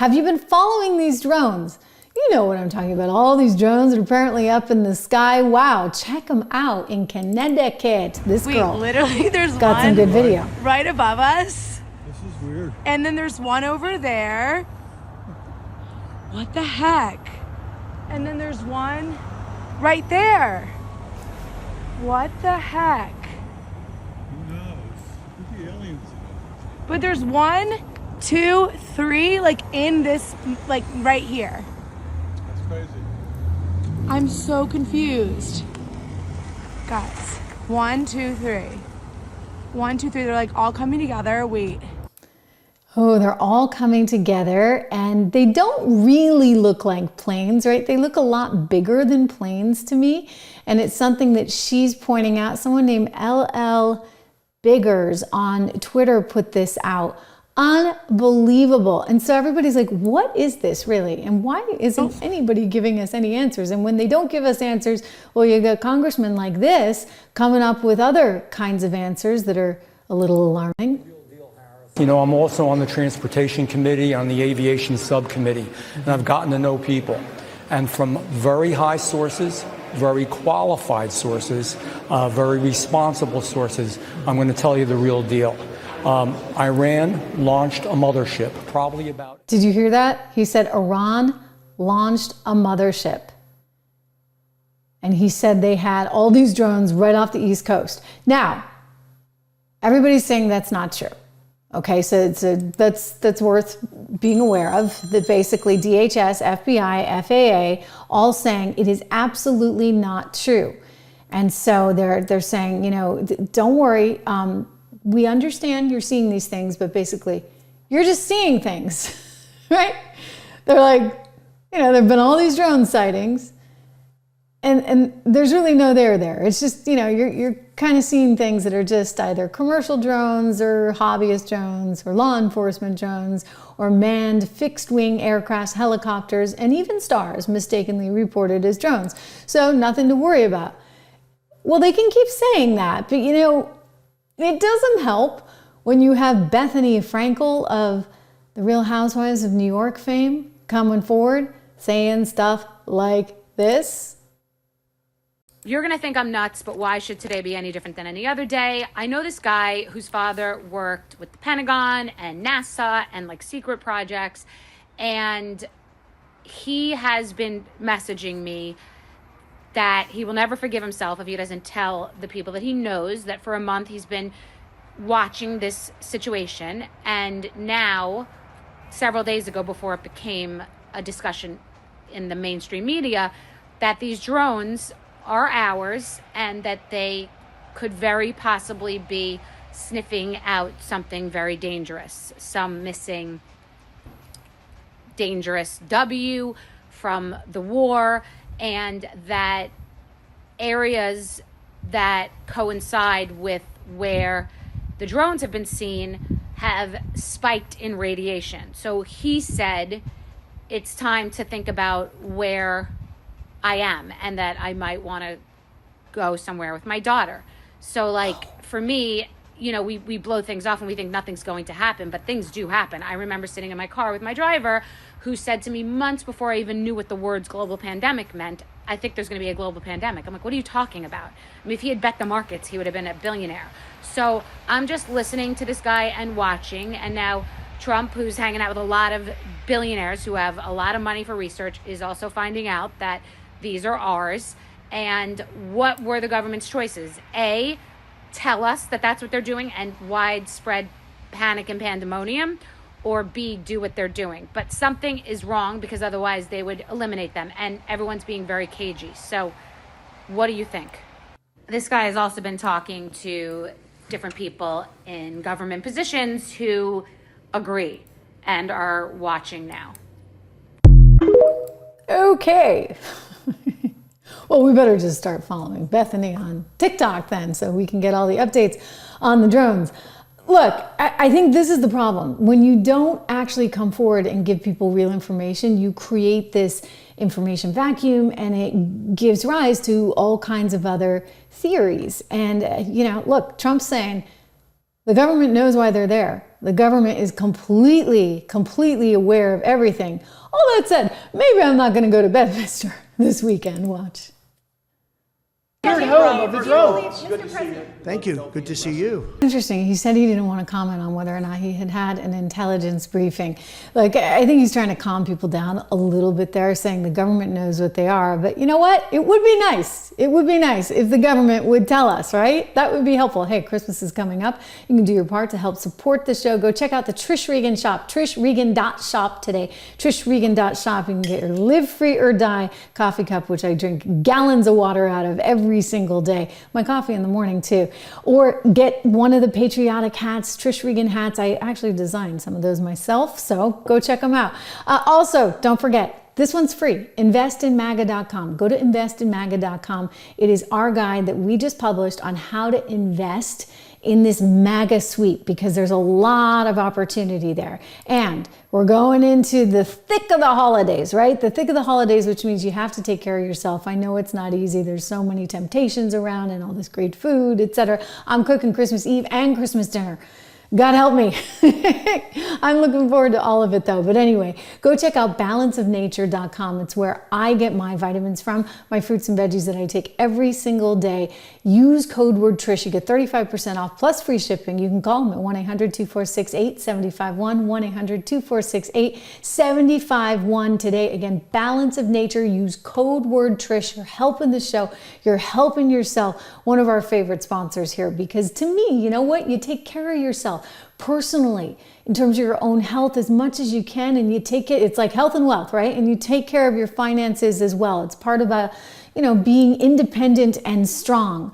Have you been following these drones? You know what I'm talking about. All these drones are apparently up in the sky. Wow, check them out in Connecticut. This girl literally, there's got one some good video. right above us. This is weird. And then there's one over there. What the heck? And then there's one right there. What the heck? Who knows? Could be aliens. But there's 1, 2, 3, like in this, like right here. That's crazy. I'm so confused. Guys, 1, 2, 3. 1, 2, 3, they're like all coming together. Wait. Oh, they're all coming together, and they don't really look like planes, right? They look a lot bigger than planes to me, and it's something that she's pointing out. Someone named LL Biggers on Twitter put this out. Unbelievable. And so everybody's like, what is this really? And why isn't anybody giving us any answers? And when they don't give us answers, well, you got congressmen like this coming up with other kinds of answers that are a little alarming. You know, I'm also on the Transportation Committee, on the Aviation Subcommittee, and I've gotten to know people. And from very high sources, very qualified sources, very responsible sources, I'm going to tell you the real deal. Iran launched a mothership, probably about... Did you hear that? He said Iran launched a mothership. And he said they had all these drones right off the East Coast. Now, everybody's saying that's not true. Okay, so that's worth being aware of. That basically DHS, FBI, FAA, all saying it is absolutely not true. And so they're saying, you know, don't worry, we understand you're seeing these things, but basically you're just seeing things, right? They're like, you know, there've been all these drone sightings, and there's really no there. It's just, you know, you're kind of seeing things that are just either commercial drones or hobbyist drones or law enforcement drones or manned fixed-wing aircraft, helicopters, and even stars mistakenly reported as drones. So nothing to worry about. Well, they can keep saying that, but you know, it doesn't help when you have Bethany Frankle of the Real Housewives of New York fame coming forward saying stuff like this. You're going to think I'm nuts, but why should today be any different than any other day? I know this guy whose father worked with the Pentagon and NASA and like secret projects, and he has been messaging me that he will never forgive himself if he doesn't tell the people that he knows that for a month he's been watching this situation. And now, several days ago, before it became a discussion in the mainstream media, that these drones are ours and that they could very possibly be sniffing out something very dangerous, some missing dangerous W from the war, and that areas that coincide with where the drones have been seen have spiked in radiation. So he said it's time to think about where I am and that I might want to go somewhere with my daughter. So like for me, you know, we blow things off and we think nothing's going to happen, but things do happen. I remember sitting in my car with my driver who said to me months before I even knew what the words global pandemic meant, I think there's going to be a global pandemic. I'm like, what are you talking about? I mean, if he had bet the markets, he would have been a billionaire. So I'm just listening to this guy and watching. And now Trump, who's hanging out with a lot of billionaires who have a lot of money for research, is also finding out that these are ours. And what were the government's choices? A, tell us that that's what they're doing and widespread panic and pandemonium, or B, do what they're doing. But something is wrong because otherwise they would eliminate them, and everyone's being very cagey. So what do you think? This guy has also been talking to different people in government positions who agree and are watching now. Okay. Well, we better just start following Bethany on TikTok then so we can get all the updates on the drones. Look, I think this is the problem. When you don't actually come forward and give people real information, you create this information vacuum and it gives rise to all kinds of other theories. And, you know, look, Trump's saying the government knows why they're there. The government is completely aware of everything. All that said, maybe I'm not going to go to Bedminster this weekend. Watch. You're at home of the drones. Thank you. Good to see you. Interesting. He said he didn't want to comment on whether or not he had an intelligence briefing. Like, I think he's trying to calm people down a little bit there, saying the government knows what they are. But you know what? It would be nice. It would be nice if the government would tell us, right? That would be helpful. Hey, Christmas is coming up. You can do your part to help support the show. Go check out the Trish Regan shop, trishregan.shop today. Trishregan.shop. You can get your Live Free or Die coffee cup, which I drink gallons of water out of every single day. My coffee in the morning too. Or get one of the patriotic hats, Trish Regan hats. I actually designed some of those myself, so go check them out. Also, don't forget, this one's free, investinmaga.com. Go to investinmaga.com. It is our guide that we just published on how to invest in this MAGA suite, because there's a lot of opportunity there. And we're going into the thick of the holidays, right? The thick of the holidays, which means you have to take care of yourself. I know it's not easy. There's so many temptations around and all this great food, etc. I'm cooking Christmas Eve and Christmas dinner. God help me. I'm looking forward to all of it though. But anyway, go check out balanceofnature.com. It's where I get my vitamins from, my fruits and veggies that I take every single day. Use code word Trish. You get 35% off plus free shipping. You can call them at 1-800-246-8751, 1-800-246-8751 today. Again, Balance of Nature. Use code word Trish. You're helping the show. You're helping yourself. One of our favorite sponsors here, because to me, you know what? You take care of yourself personally in terms of your own health as much as you can, and you take it, it's like health and wealth, right? And you take care of your finances as well. It's part of being independent and strong.